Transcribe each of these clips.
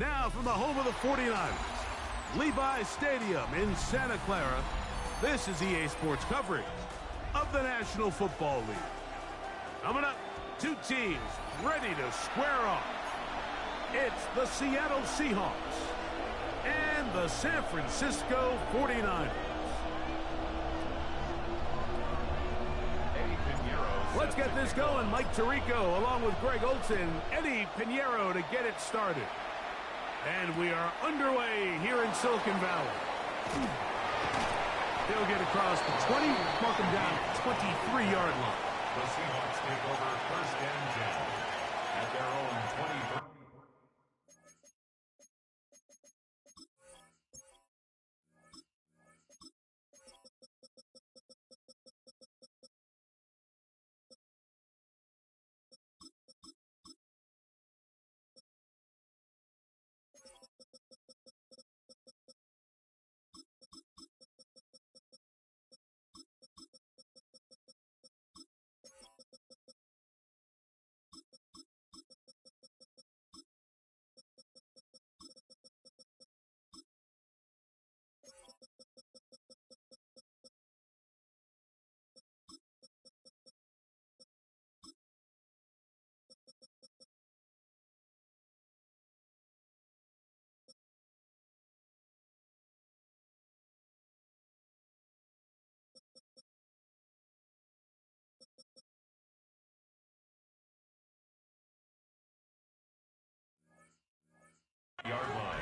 Now from the home of the 49ers, Levi's Stadium in Santa Clara, this is EA Sports coverage of the National Football League. Coming up, two teams ready to square off. It's the Seattle Seahawks and the San Francisco 49ers. Let's get this going. Mike Tirico along with Greg Olson, Eddie Pinheiro to get it started. And we are underway here in Silicon Valley. They'll get across the 20, mark them down at 23-yard line. The Seahawks take over first and 10 at their own 20. Yard line.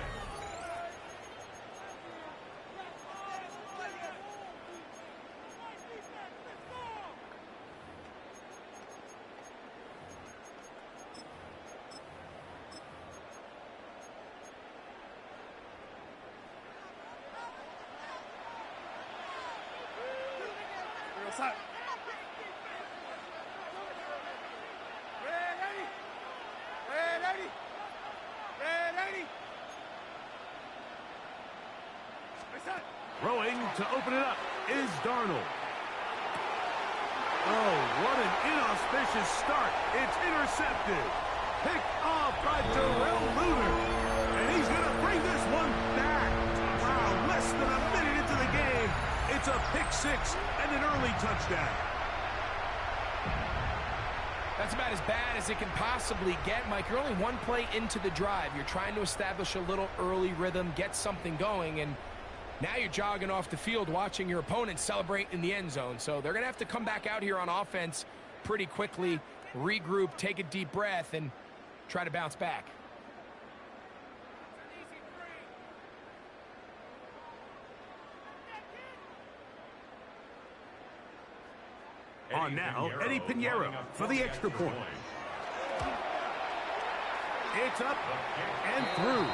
Ready? Throwing to open it up is Darnold. Oh, what an inauspicious start. It's intercepted. Picked off by Darrell Luter. And he's going to bring this one back. Wow, less than a minute into the game. It's a pick six and an early touchdown. That's about as bad as it can possibly get, Mike. You're only one play into the drive. You're trying to establish a little early rhythm, get something going, and now you're jogging off the field watching your opponent celebrate in the end zone. So they're going to have to come back out here on offense pretty quickly, regroup, take a deep breath, and try to bounce back. On now, Eddie Pinheiro for the extra point. It's up and through.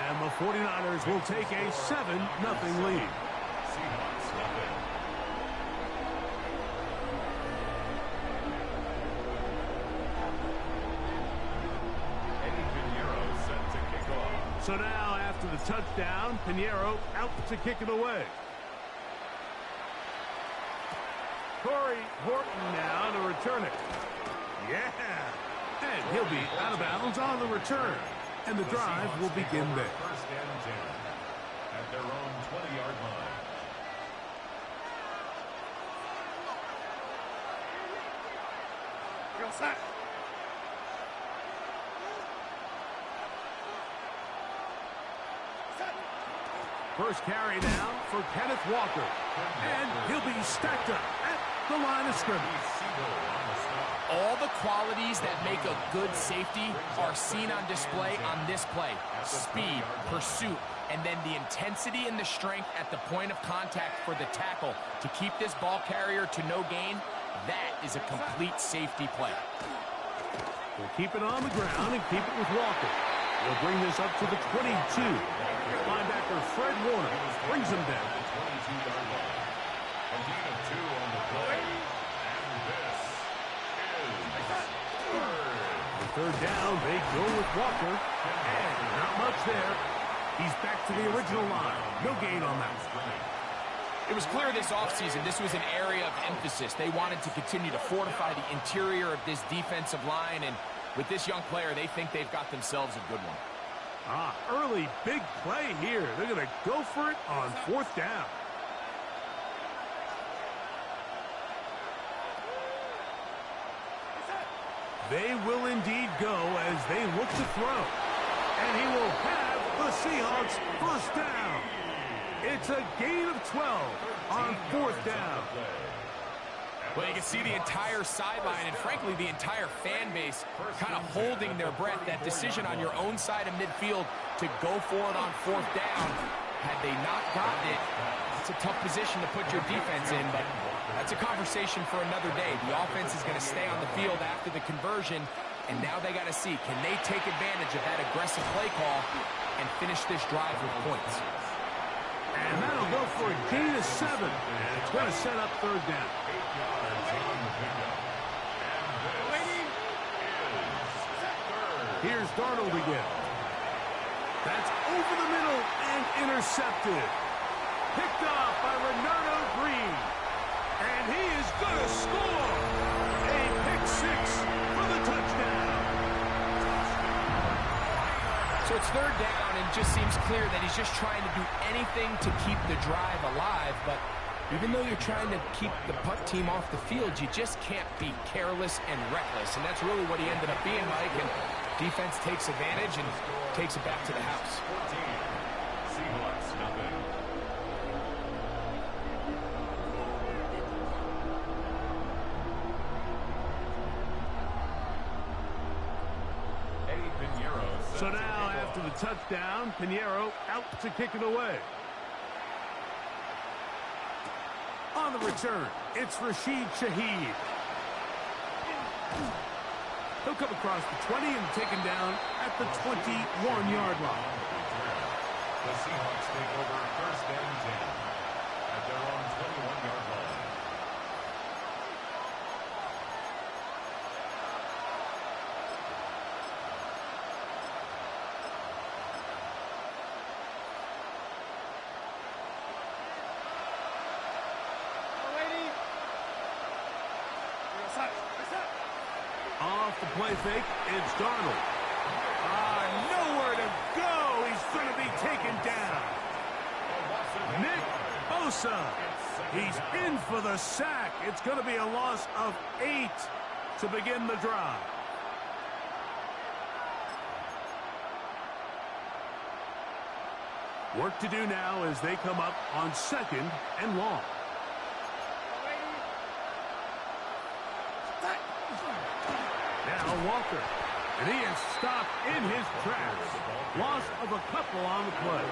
And the 49ers will take a 7-0 lead. So now, after the touchdown, Pinheiro out to kick it away. Corey Horton now to return it. Yeah. And he'll be out of bounds on the return. And the drive will begin there. First and 10 at their own 20-yard line. Go set. First carry now for Kenneth Walker. And he'll be stacked up at the line of scrimmage. All the qualities that make a good safety are seen on display on this play. Speed, pursuit, and then the intensity and the strength at the point of contact for the tackle to keep this ball carrier to no gain. That is a complete safety play. We'll keep it on the ground and keep it with Walker. He'll bring this up to the 22. Linebacker Fred Warner brings him down. Third down, they go with Walker, and not much there. He's back to the original line. No gain on that. It was clear this offseason this was an area of emphasis. They wanted to continue to fortify the interior of this defensive line, and with this young player, they think they've got themselves a good one. Early big play here. They're going to go for it on 4th down. They will indeed go as they look to throw. And he will have the Seahawks first down. It's a gain of 12 on 4th down. Well, you can see the entire sideline and, frankly, the entire fan base kind of holding their breath. That decision on your own side of midfield to go for it on 4th down, had they not gotten it, it's a tough position to put your defense in, but that's a conversation for another day. The offense is going to stay on the field after the conversion, and now they got to see, can they take advantage of that aggressive play call and finish this drive with points? And that'll go for a gain of 7. And it's going to set up 3rd down. Here's Darnold again. That's over the middle and intercepted. Picked off by Renardo Green. And he is going to score. A pick 6 for the touchdown. So it's 3rd down, and it just seems clear that he's just trying to do anything to keep the drive alive. But even though you're trying to keep the punt team off the field, you just can't be careless and reckless. And that's really what he ended up being, Mike. And defense takes advantage and takes it back to the house. 14. Seahawks, nothing. So now, after the touchdown, Pinheiro out to kick it away. On the return, it's Rashid Shaheed. He'll come across the 20 and taken down at the 21-yard line. The Seahawks take over 1st and 10 at their own 21-yard line. Off the play fake, it's Darnold. Nowhere to go. He's going to be taken down. Nick Bosa. He's in for the sack. It's going to be a loss of 8 to begin the drive. Work to do now as they come up on 2nd and long. Now Walker, and he is stopped in his tracks. Loss of a couple on the play.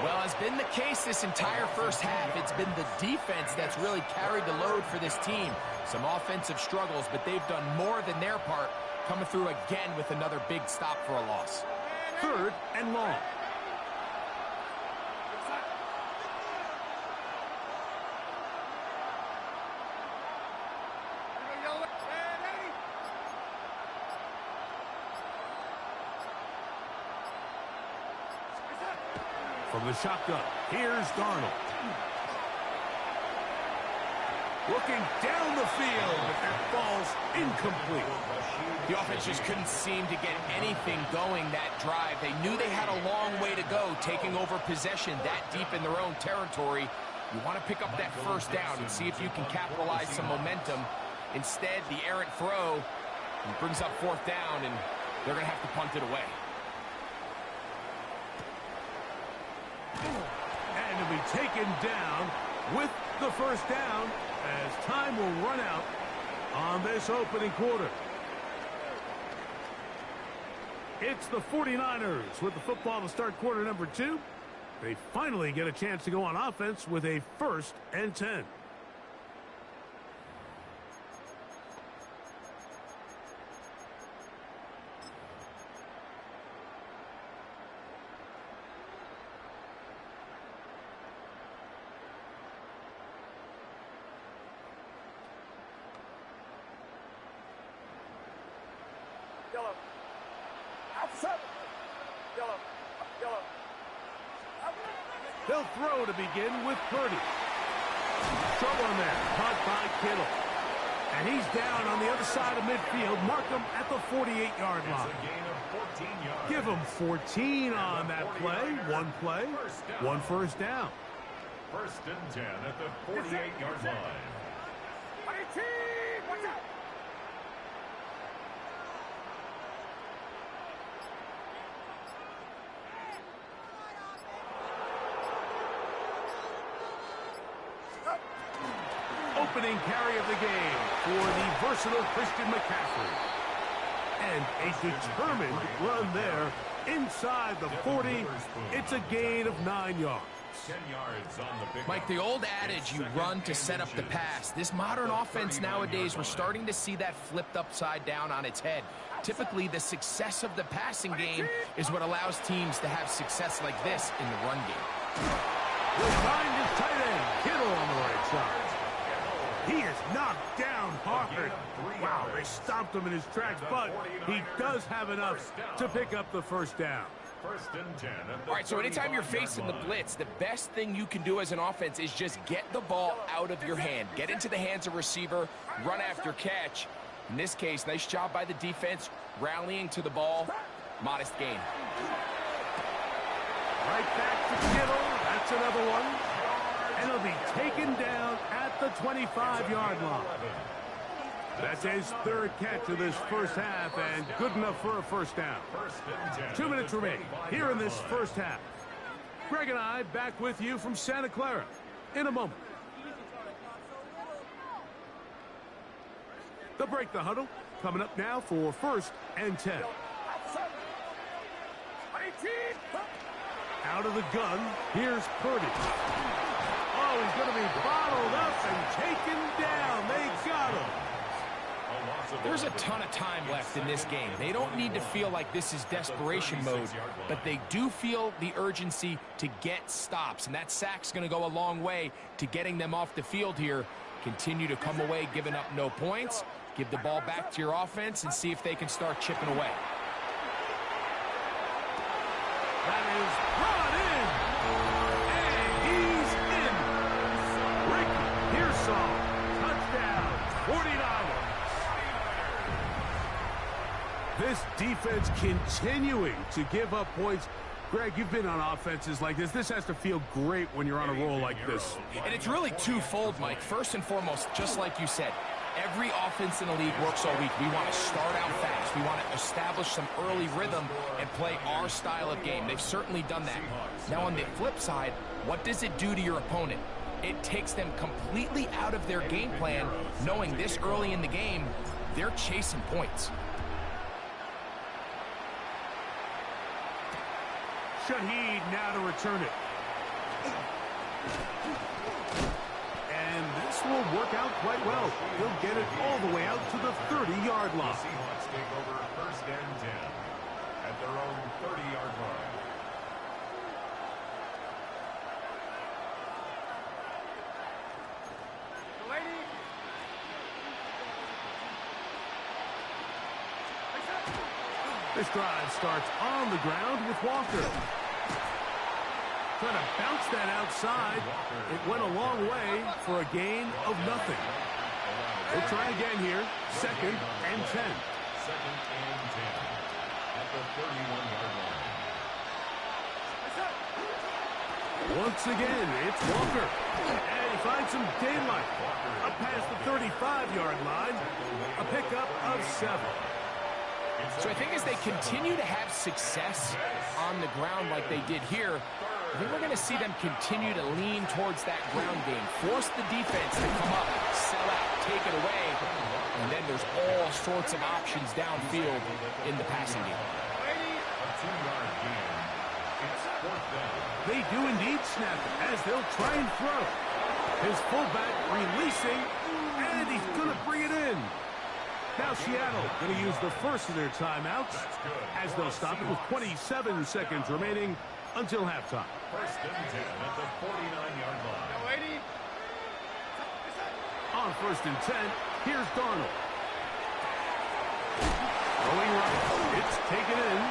Well, as been the case this entire first half, it's been the defense that's really carried the load for this team. Some offensive struggles, but they've done more than their part, coming through again with another big stop for a loss. 3rd and long. From the shotgun, here's Darnold. Looking down the field, but that ball's incomplete. The offense just couldn't seem to get anything going that drive. They knew they had a long way to go, taking over possession that deep in their own territory. You want to pick up that 1st down and see if you can capitalize some momentum. Instead, the errant throw brings up 4th down, and they're going to have to punt it away. And to be taken down with the 1st down as time will run out on this opening quarter. It's the 49ers with the football to start quarter number 2. They finally get a chance to go on offense with a 1st and 10. Yellow. Outside. Yellow. Yellow. They'll throw to begin with Purdy. Trouble in there. Caught by Kittle. And he's down on the other side of midfield. Mark him at the 48-yard line. Give him 14 on that play. One play, one first down. First and 10 at the 48-yard line. Watch out! Opening carry of the game for the versatile Christian McCaffrey. And a determined run there inside the 40. It's a gain of 9 yards. 10 yards on the pick. Mike, the old adage, you run to set up the pass. This modern offense nowadays, we're starting to see that flipped upside down on its head. Typically, the success of the passing game is what allows teams to have success like this in the run game. Will find his tight end, Kittle on the right side. He is knocked down hard. Wow, they stopped him in his tracks, but he does have enough to pick up the first down. First and 10. All right, so anytime you're facing the blitz, the best thing you can do as an offense is just get the ball out of your hand. Get into the hands of receiver, run after catch. In this case, nice job by the defense, rallying to the ball. Modest gain. Right back to Kittle. That's another one. And he'll be taken down at the 25-yard line. That's his third catch of this first half, and good enough for a first down. 2 minutes remaining here in this first half. Greg and I back with you from Santa Clara in a moment. They'll break the huddle. Coming up now for first and 10. Out of the gun, here's Purdy. Oh, he's going to be bottled up and taken down. They got him. There's a ton of time left in this game. They don't need to feel like this is desperation mode, but they do feel the urgency to get stops, and that sack's going to go a long way to getting them off the field here. Continue to come away giving up no points. Give the ball back to your offense and see if they can start chipping away. That is brought in. And he's in. Rick Pearsall. Touchdown. 49ers. This defense continuing to give up points. Greg, you've been on offenses like this. This has to feel great when you're on a roll like this. And it's really twofold, Mike. First and foremost, just like you said, every offense in the league works all week. We want to start out fast. We want to establish some early rhythm and play our style of game. They've certainly done that. Now, on the flip side, what does it do to your opponent? It takes them completely out of their game plan, knowing this early in the game, they're chasing points. Shaheed now to return it. And this will work out quite well. He'll get it all the way out to the 30-yard The line. Seahawks take over first and 10 at their own 30-yard line. This drive starts on the ground with Walker. Trying to bounce that outside. It went a long way for a gain of nothing. We'll try again here. Second and 10. Second and 10 at the 31-yard line. Once again, it's Walker. And he finds some daylight. Up past the 35-yard line. A pickup of 7. So I think as they continue to have success on the ground like they did here, I think we're going to see them continue to lean towards that ground game. Force the defense to come up, sell out, take it away, and then there's all sorts of options downfield in the passing game. A 2-yard gain. It's fourth down. They do indeed snap it as they'll try and throw. His fullback releasing, and he's going to bring it in. Now Seattle going to use the first of their timeouts as they'll stop it with 27 seconds remaining until halftime. First and 10 at the 49-yard line. On first and 10, here's Darnold. Going right, it's taken in,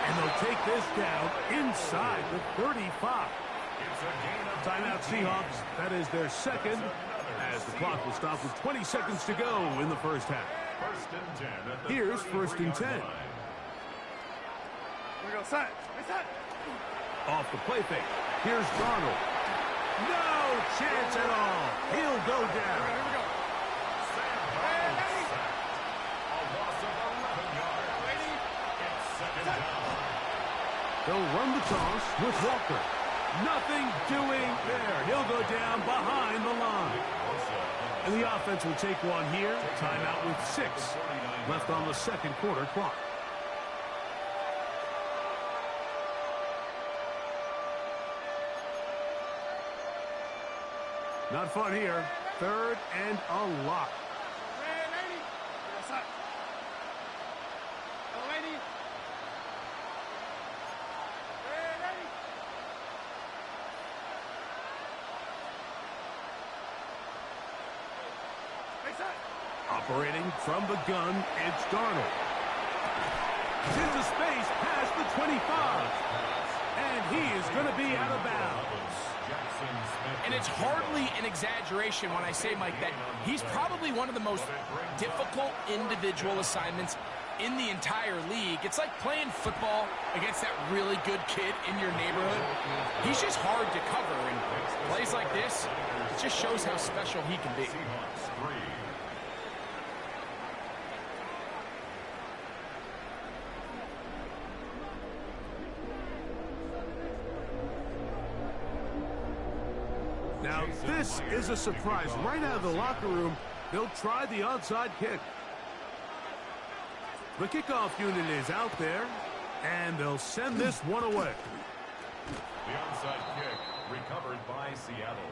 and they'll take this down inside the 35. It's a gain of Timeout Seahawks, that is their second, as the clock will stop with 20 seconds to go in the first half. First and 10 at the Here's first and 10. line. We go set. Reset. Off the play fake. Here's Darnold. No chance at all. He'll go down. Here we go. Sam Howell sacked. A loss of 11 yards. It's second down. They'll run the toss with Walker. Nothing doing there. He'll go down behind the line. And the offense will take one here. Timeout with 6 left on the second quarter clock. Not fun here. Third and a lot. Operating from the gun, it's Darnold. Into space past the 25. And he is going to be out of bounds. And it's hardly an exaggeration when I say, Mike, that he's probably one of the most difficult individual assignments in the entire league. It's like playing football against that really good kid in your neighborhood. He's just hard to cover, and plays like this, it just shows how special he can be. Now, this is a surprise. Right out of the locker room, they'll try the onside kick. The kickoff unit is out there, and they'll send this one away. The onside kick recovered by Seattle.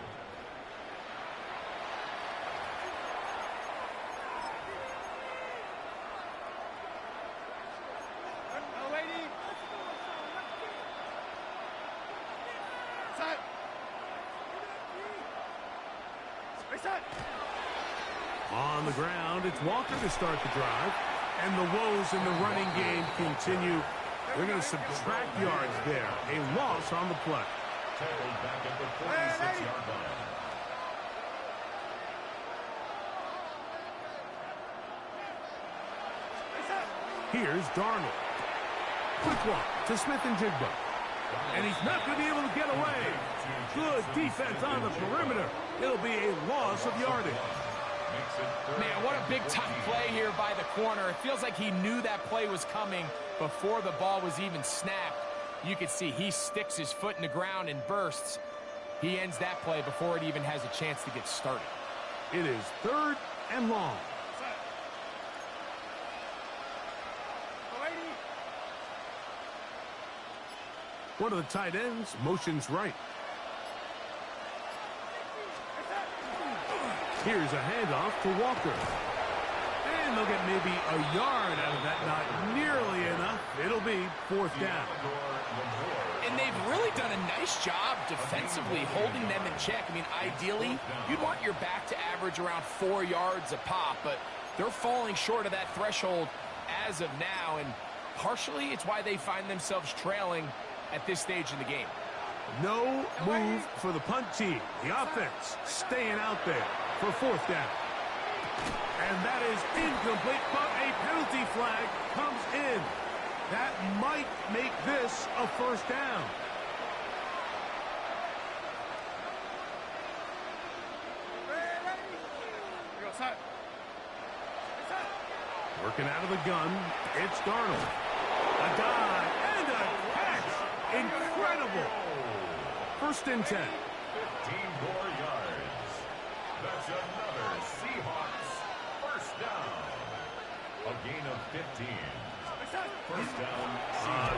On the ground, it's Walker to start the drive. And the woes in the running game continue. They're going to subtract yards there. A loss on the play. Tackled back at the 46-yard line. Here's Darnold. Quick walk to Smith and Jigba. And he's not going to be able to get away. Good defense on the perimeter. It'll be a loss of yardage. Man, what a big time play here by the corner. It feels like he knew that play was coming before the ball was even snapped. You can see he sticks his foot in the ground and bursts. He ends that play before it even has a chance to get started. It is third and long. One of the tight ends motions right. Here's a handoff to Walker. And they'll get maybe a yard out of that. Not nearly enough. It'll be fourth down. And they've really done a nice job defensively holding them in check. I mean, ideally, you'd want your back to average around 4 yards a pop, but they're falling short of that threshold as of now, and partially it's why they find themselves trailing at this stage in the game. No move for the punt team. The offense staying out there for fourth down. And that is incomplete, but a penalty flag comes in. That might make this a first down. Working out of the gun, it's Darnold. A dive and a catch. Incredible. First and 10. 15 more yards. That's another Seahawks first down. A gain of 15. First down.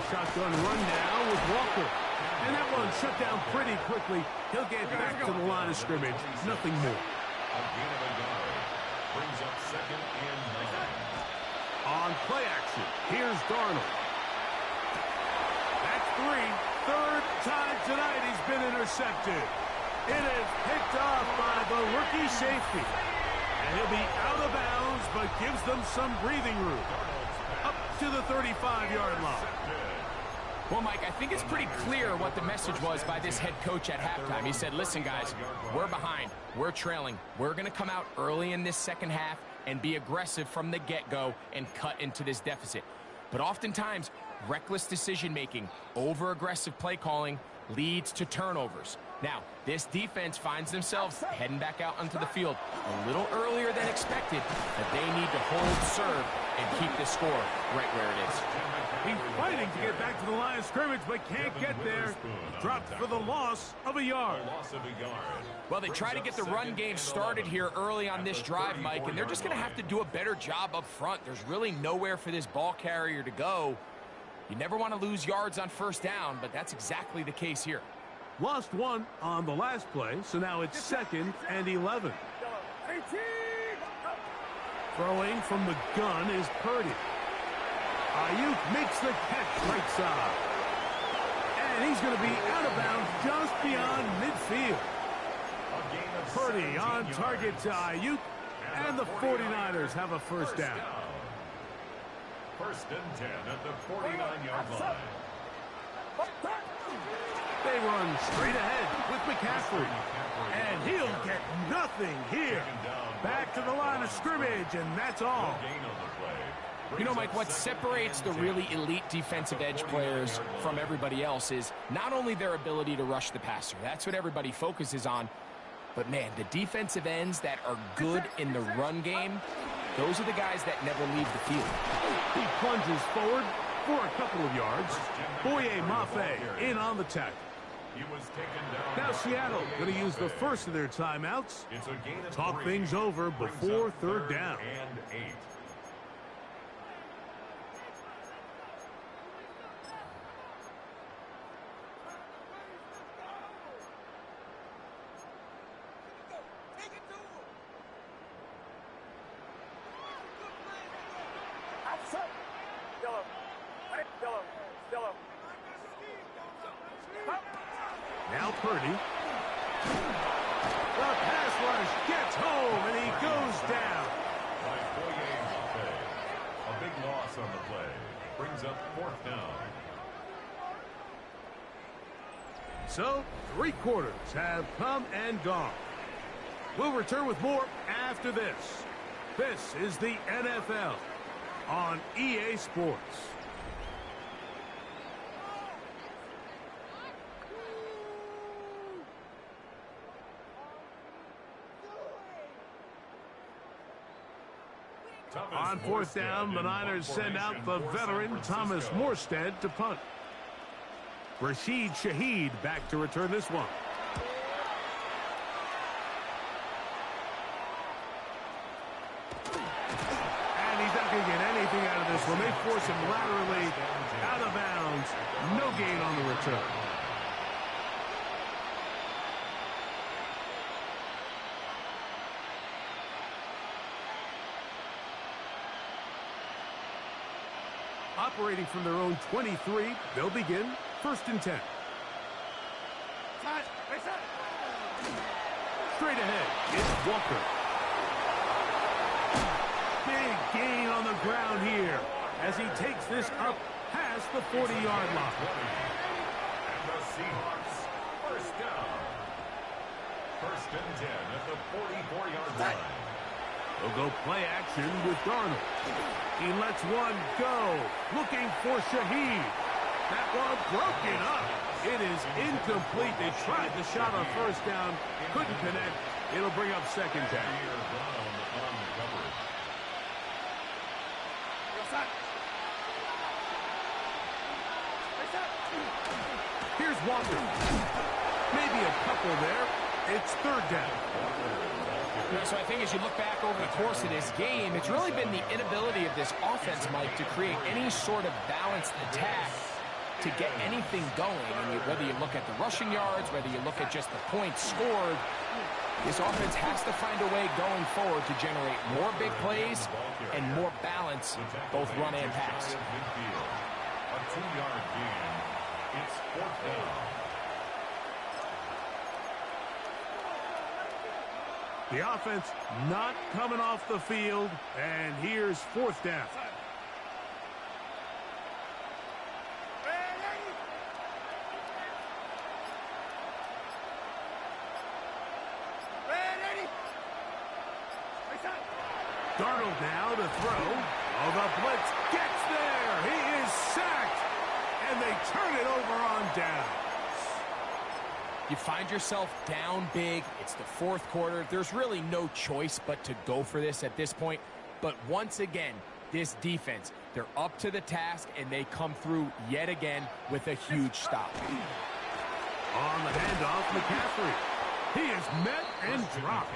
Shotgun run now with Walker. And that one shut down pretty quickly. He'll get back to the line of scrimmage. Nothing more. A gain of a yard. Brings up second and 9. On play action, here's Darnold. That's 3. Third time tonight he's been intercepted. It is picked off by the rookie safety. And he'll be out of bounds, but gives them some breathing room. Up to the 35-yard line. Well, Mike, I think it's pretty clear what the message was by this head coach at halftime. He said, listen, guys, we're behind. We're trailing. We're going to come out early in this second half and be aggressive from the get-go and cut into this deficit. But oftentimes, reckless decision-making, over-aggressive play calling leads to turnovers. Now, this defense finds themselves heading back out onto the field a little earlier than expected, but they need to hold serve and keep the score right where it is. He's fighting to get back to the line of scrimmage, but can't get there. Dropped for the loss of a yard. Well, they try to get the run game started here early on this drive, Mike, and they're just going to have to do a better job up front. There's really nowhere for this ball carrier to go. You never want to lose yards on first down, but that's exactly the case here. Lost one on the last play, so now it's 2nd and 11. Throwing from the gun is Purdy. Ayuk makes the catch right side. And he's going to be out of bounds just beyond midfield. Purdy on target to Ayuk, and the 49ers have a first down. 1st and 10 at the 49-yard line. They run straight ahead with McCaffrey. And he'll get nothing here. Back to the line of scrimmage, and that's all. You know, Mike, what separates the really elite defensive edge players from everybody else is not only their ability to rush the passer. That's what everybody focuses on. But, man, the defensive ends that are good in the run game, those are the guys that never leave the field. He plunges forward for a couple of yards. Boye Mafe in on the tackle. Now Seattle going to use the first of their timeouts. Talk things over before 3rd down. And 8. Now Purdy. The pass rush gets home, and he goes down. A big loss on the play. Brings up 4th down. So, 3 quarters have come and gone. We'll return with more after this. This is the NFL on EA Sports. On 4th down, the Niners send out the veteran Thomas Morstead to punt. Rashid Shaheed back to return this one. And he's not going to get anything out of this one. They force him laterally out of bounds. No gain on the return. Operating from their own 23, they'll begin 1st and 10. Straight ahead, it's Walker. Big gain on the ground here as he takes this up past the 40-yard line. And the Seahawks, 1st down. 1st and 10 at the 44-yard line. They'll go play action with Darnold. He lets one go, looking for Shaheed. That one broken up. It is incomplete. They tried the shot on 1st down, couldn't connect. It'll bring up 2nd down. Here's Walker. Maybe a couple there. It's 3rd down. So I think as you look back over the course of this game, it's really been the inability of this offense, Mike, to create any sort of balanced attack to get anything going. And whether you look at the rushing yards, whether you look at just the points scored, this offense has to find a way going forward to generate more big plays and more balance, both run and pass. A 2-yard gain. It's 4th down. The offense not coming off the field, and here's 4th down. Darnold now to throw. Oh, the blitz gets there. He is sacked. And they turn it over on down. You find yourself down big. It's the fourth quarter. There's really no choice but to go for this at this point. But once again, this defense, they're up to the task, and they come through yet again with a huge stop. On the handoff, McCaffrey. He is met and dropped.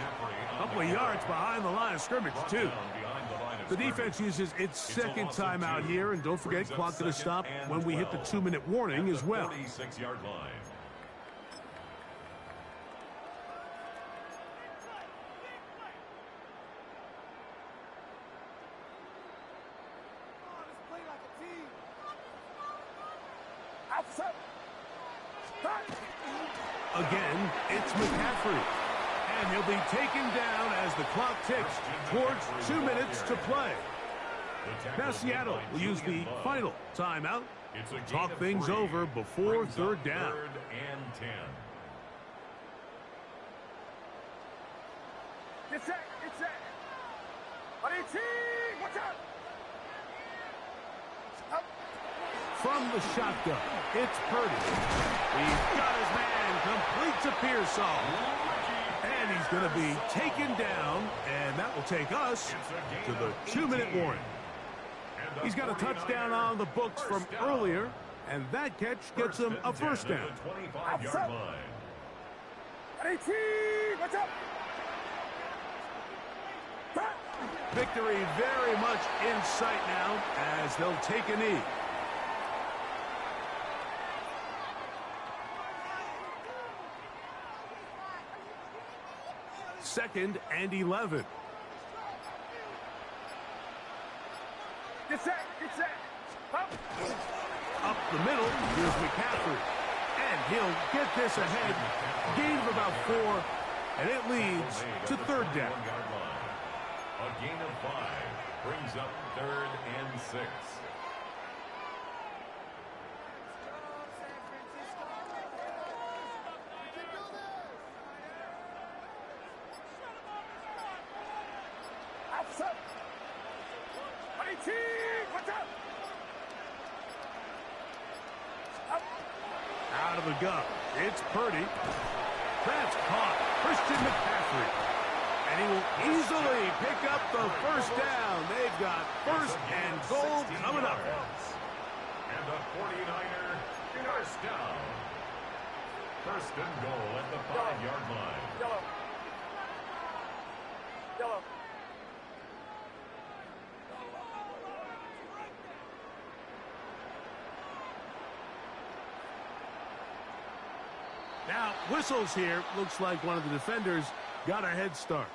A couple of yards behind the line of scrimmage, too. The defense uses its second timeout here, and don't forget, clock going to stop when we hit the 2-minute warning as well. 46-yard line. Again, it's McCaffrey. And he'll be taken down as the clock ticks towards 2 minutes to play. Now Seattle will use the final timeout. Talk things over before third down. 3rd and 10. Get set. Watch out. From the shotgun, it's Purdy. He's got his man, completes a Pearsall. And he's going to be taken down, and that will take us to the 2-minute warning. He's got a touchdown on the books from earlier, and that catch gets him a first down. 25-yard line. Watch out. Victory very much in sight now as they'll take a knee. Second and 11. Get set. Up the middle, here's McCaffrey. And he'll get this ahead. Gain of about 4, and it leads to third down. A gain of 5 brings up 3rd and 6. Out of the gun, it's Purdy. That's caught. Christian McCaffrey. And he will easily pick up the first down. They've got first and goal coming up. And the 49er first down. First and goal at the 5-yard line. Yellow. Now, whistles here. Looks like one of the defenders got a head start.